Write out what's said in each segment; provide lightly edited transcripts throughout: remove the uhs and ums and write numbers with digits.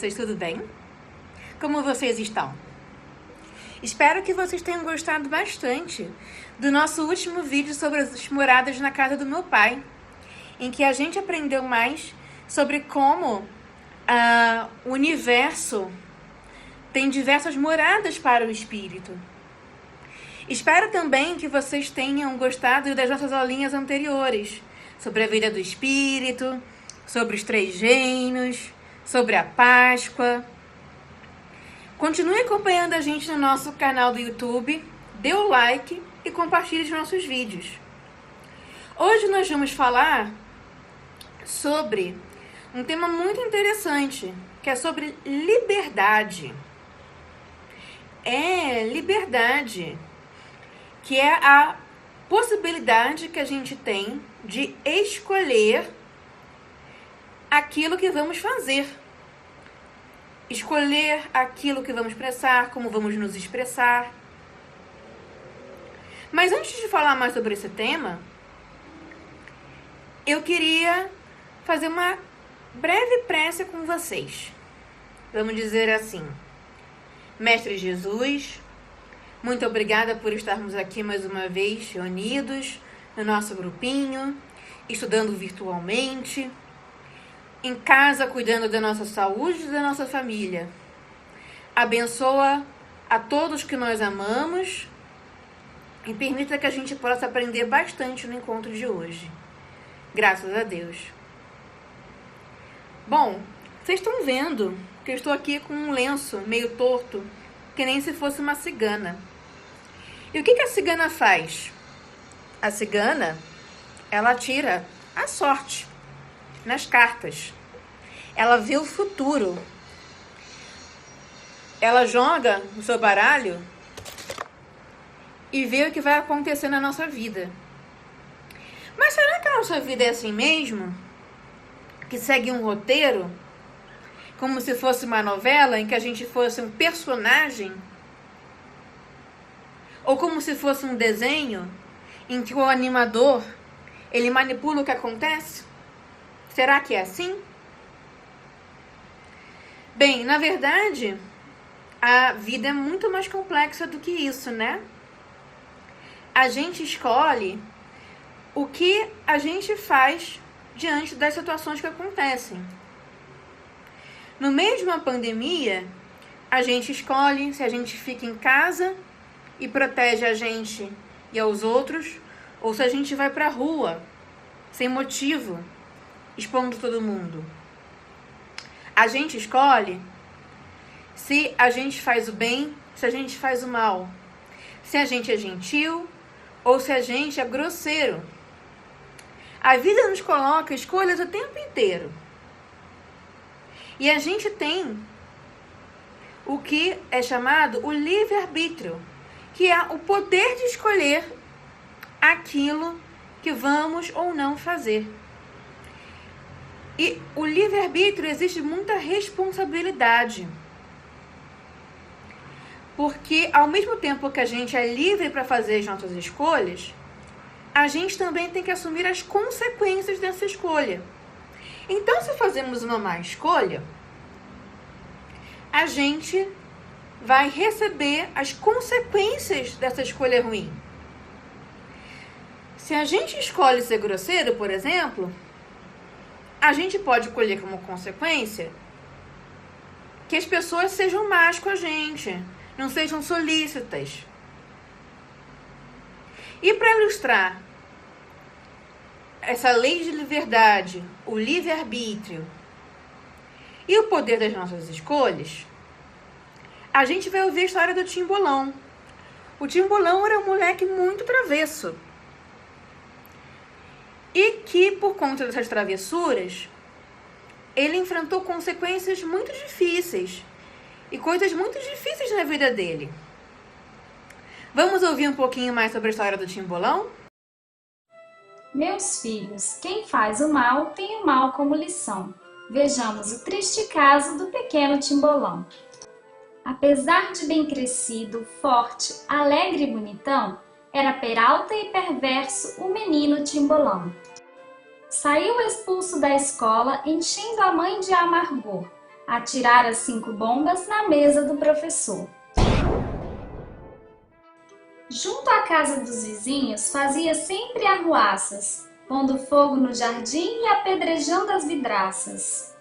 crianças, tudo bem? Como vocês estão? Espero que vocês tenham gostado bastante do nosso último vídeo sobre as moradas na casa do meu pai, em que a gente aprendeu mais sobre como o universo tem diversas moradas para o espírito. Espero também que vocês tenham gostado das nossas aulinhas anteriores sobre a vida do espírito, sobre os 3 reinos, sobre a Páscoa. Continue acompanhando a gente no nosso canal do YouTube, dê o like e compartilhe os nossos vídeos. Hoje nós vamos falar sobre um tema muito interessante, que é sobre liberdade. Liberdade, que é a possibilidade que a gente tem de escolher aquilo que vamos fazer. Escolher aquilo que vamos expressar, como vamos nos expressar. Mas antes de falar mais sobre esse tema, eu queria fazer uma breve prece com vocês. Vamos dizer assim: Mestre Jesus, muito obrigada por estarmos aqui mais uma vez reunidos no nosso grupinho, estudando virtualmente, em casa cuidando da nossa saúde e da nossa família. Abençoa a todos que nós amamos e permita que a gente possa aprender bastante no encontro de hoje. Graças a Deus. Bom, vocês estão vendo que eu estou aqui com um lenço meio torto, que nem se fosse uma cigana. E o que a cigana faz? A cigana, ela tira a sorte nas cartas. Ela vê o futuro. Ela joga no seu baralho e vê o que vai acontecer na nossa vida. Mas será que a nossa vida é assim mesmo? Que segue um roteiro? Como se fosse uma novela em que a gente fosse um personagem? Ou como se fosse um desenho em que o animador, ele manipula o que acontece? Será que é assim? Bem, na verdade, a vida é muito mais complexa do que isso, né? A gente escolhe o que a gente faz diante das situações que acontecem. No meio de uma pandemia, a gente escolhe se a gente fica em casa e protege a gente e aos outros, ou se a gente vai pra rua, sem motivo, expondo todo mundo. A gente escolhe se a gente faz o bem, se a gente faz o mal, se a gente é gentil ou se a gente é grosseiro. A vida nos coloca escolhas o tempo inteiro. E a gente tem o que é chamado o livre-arbítrio, que é o poder de escolher aquilo que vamos ou não fazer. E o livre-arbítrio existe muita responsabilidade. Porque ao mesmo tempo que a gente é livre para fazer as nossas escolhas, a gente também tem que assumir as consequências dessa escolha. Então, se fazemos uma má escolha, a gente vai receber as consequências dessa escolha ruim. Se a gente escolhe ser grosseiro, por exemplo, a gente pode colher como consequência que as pessoas sejam más com a gente, não sejam solícitas. E para ilustrar essa lei de liberdade, o livre-arbítrio e o poder das nossas escolhas, a gente vai ouvir a história do Timbolão. O Timbolão era um moleque muito travesso. E que, por conta dessas travessuras, ele enfrentou consequências muito difíceis e coisas muito difíceis na vida dele. Vamos ouvir um pouquinho mais sobre a história do Timbolão? Meus filhos, quem faz o mal tem o mal como lição. Vejamos o triste caso do pequeno Timbolão. Apesar de bem crescido, forte, alegre e bonitão, era peralta e perverso o menino Timbolão. Saiu expulso da escola, enchendo a mãe de amargor. atirar as 5 bombas na mesa do professor. Junto à casa dos vizinhos fazia sempre arruaças, pondo fogo no jardim e apedrejando as vidraças.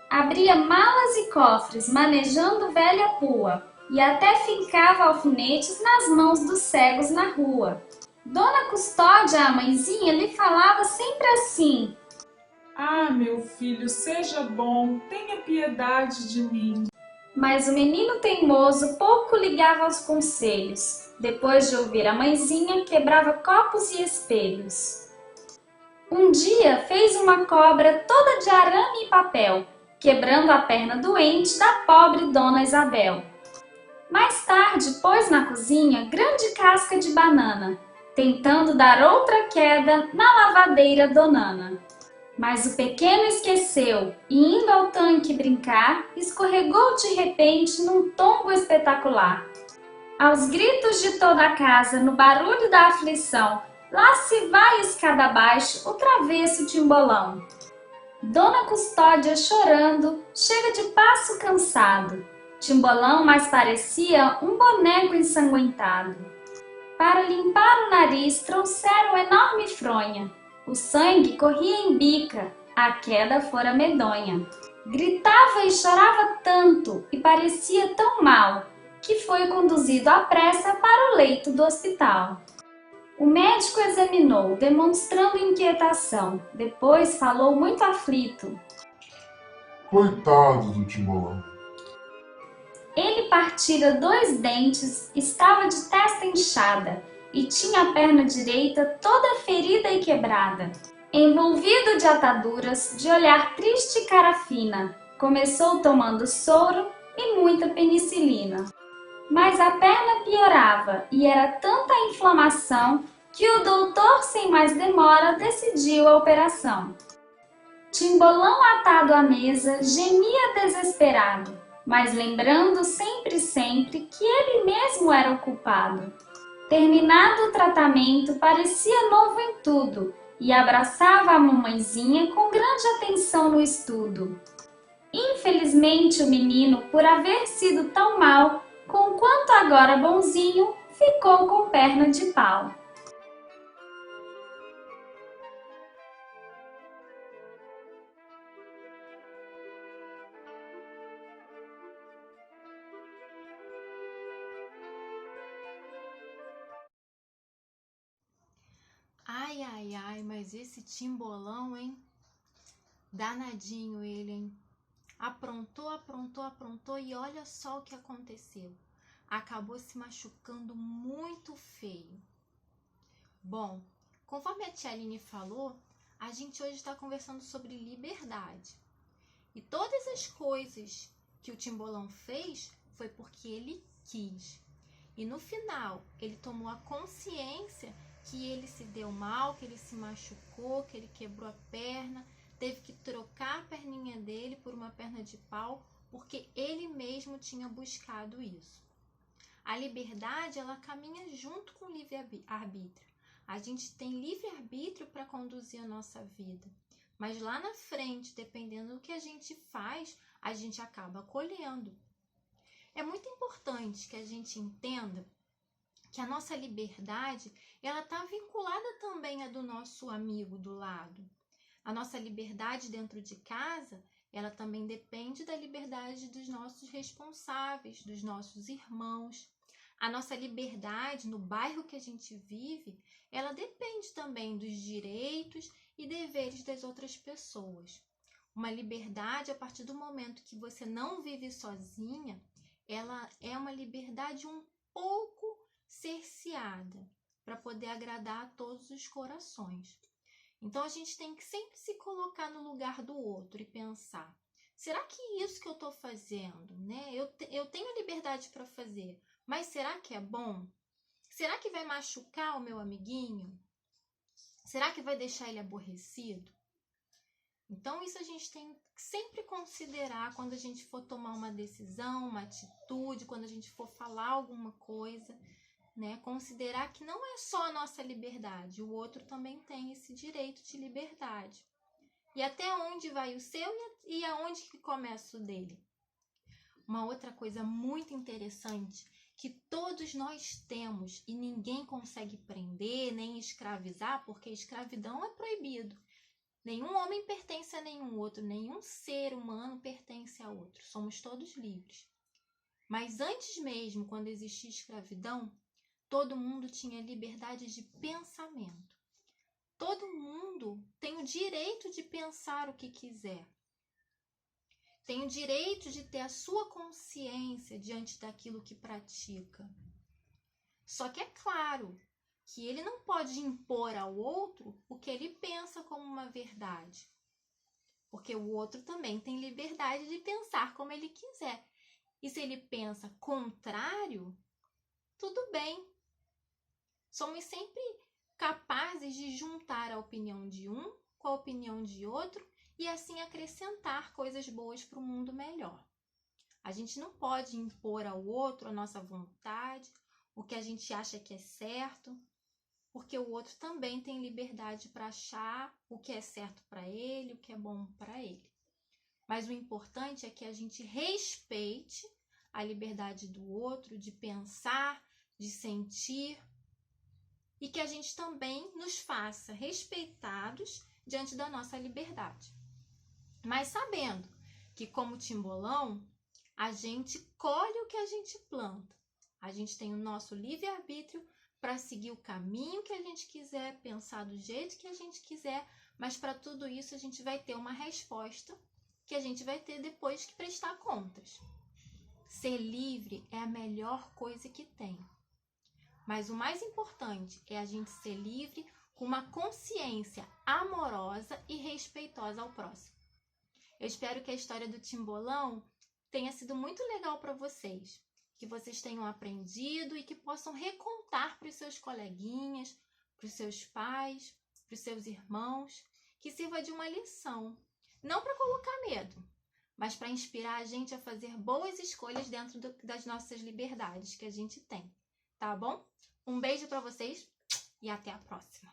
Abria malas e cofres, manejando velha pua, e até fincava alfinetes nas mãos dos cegos na rua. Dona Custódia, a mãezinha, lhe falava sempre assim: Ah, meu filho, seja bom, tenha piedade de mim. Mas o menino teimoso pouco ligava aos conselhos. Depois de ouvir a mãezinha, quebrava copos e espelhos. Um dia fez uma cobra toda de arame e papel, quebrando a perna doente da pobre Dona Isabel. Mais tarde pôs na cozinha grande casca de banana, tentando dar outra queda na lavadeira donana. Mas o pequeno esqueceu e, indo ao tanque brincar, escorregou de repente num tombo espetacular. Aos gritos de toda a casa, no barulho da aflição, lá se vai escada abaixo o travesso Timbolão. Dona Custódia, chorando, chega de passo cansado. Timbolão mais parecia um boneco ensanguentado. Para limpar o nariz, trouxeram enorme fronha. O sangue corria em bica, a queda fora medonha. Gritava e chorava tanto e parecia tão mal, que foi conduzido à pressa para o leito do hospital. O médico examinou, demonstrando inquietação. Depois falou muito aflito: Coitado do Timbolão. Ele partira 2 dentes, estava de testa inchada e tinha a perna direita toda ferida e quebrada. Envolvido de ataduras, de olhar triste e cara fina, começou tomando soro e muita penicilina. Mas a perna piorava e era tanta a inflamação que o doutor, sem mais demora, decidiu a operação. Timbolão, atado à mesa, gemia desesperado, mas lembrando sempre que ele mesmo era o culpado. Terminado o tratamento, parecia novo em tudo e abraçava a mamãezinha com grande atenção no estudo. Infelizmente, o menino, por haver sido tão mal, conquanto agora bonzinho, ficou com perna de pau. Ai, ai, ai, mas esse Timbolão, hein? Danadinho ele, hein? Aprontou e olha só o que aconteceu. Acabou se machucando muito feio. Bom, conforme a tia Aline falou, a gente hoje está conversando sobre liberdade. E todas as coisas que o Timbolão fez foi porque ele quis. E no final, ele tomou a consciência que ele se deu mal, que ele se machucou, que ele quebrou a perna, teve que trocar a perninha dele por uma perna de pau, porque ele mesmo tinha buscado isso. A liberdade, ela caminha junto com o livre-arbítrio. A gente tem livre-arbítrio para conduzir a nossa vida, mas lá na frente, dependendo do que a gente faz, a gente acaba colhendo. É muito importante que a gente entenda que a nossa liberdade, ela está vinculada também à do nosso amigo do lado. A nossa liberdade dentro de casa, ela também depende da liberdade dos nossos responsáveis, dos nossos irmãos. A nossa liberdade no bairro que a gente vive, ela depende também dos direitos e deveres das outras pessoas. Uma liberdade, a partir do momento que você não vive sozinha, ela é uma liberdade um pouco cerceada para poder agradar a todos os corações. Então a gente tem que sempre se colocar no lugar do outro e pensar: será que isso que eu estou fazendo, né? Eu tenho liberdade para fazer, mas será que é bom? Será que vai machucar o meu amiguinho? Será que vai deixar ele aborrecido? Então isso a gente tem que sempre considerar quando a gente for tomar uma decisão, uma atitude, quando a gente for falar alguma coisa, né? Considerar que não é só a nossa liberdade, o outro também tem esse direito de liberdade. E até onde vai o seu e aonde que começa o dele? Uma outra coisa muito interessante que todos nós temos e ninguém consegue prender nem escravizar, porque escravidão é proibido. Nenhum homem pertence a nenhum outro, nenhum ser humano pertence a outro. Somos todos livres. Mas antes mesmo, quando existia escravidão, todo mundo tinha liberdade de pensamento. Todo mundo tem o direito de pensar o que quiser. Tem o direito de ter a sua consciência diante daquilo que pratica. Só que é claro que ele não pode impor ao outro o que ele pensa como uma verdade. Porque o outro também tem liberdade de pensar como ele quiser. E se ele pensa contrário, tudo bem. Somos sempre capazes de juntar a opinião de um com a opinião de outro e assim acrescentar coisas boas para o mundo melhor. A gente não pode impor ao outro a nossa vontade, o que a gente acha que é certo, porque o outro também tem liberdade para achar o que é certo para ele, o que é bom para ele. Mas o importante é que a gente respeite a liberdade do outro de pensar, de sentir, e que a gente também nos faça respeitados diante da nossa liberdade. Mas sabendo que, como Timbolão, a gente colhe o que a gente planta. A gente tem o nosso livre-arbítrio para seguir o caminho que a gente quiser, pensar do jeito que a gente quiser, mas para tudo isso a gente vai ter uma resposta que a gente vai ter depois que prestar contas. Ser livre é a melhor coisa que tem. Mas o mais importante é a gente ser livre com uma consciência amorosa e respeitosa ao próximo. Eu espero que a história do Timbolão tenha sido muito legal para vocês, que vocês tenham aprendido e que possam recontar para os seus coleguinhas, para os seus pais, para os seus irmãos, que sirva de uma lição. Não para colocar medo, mas para inspirar a gente a fazer boas escolhas dentro das nossas liberdades que a gente tem. Tá bom? Um beijo para vocês e até a próxima!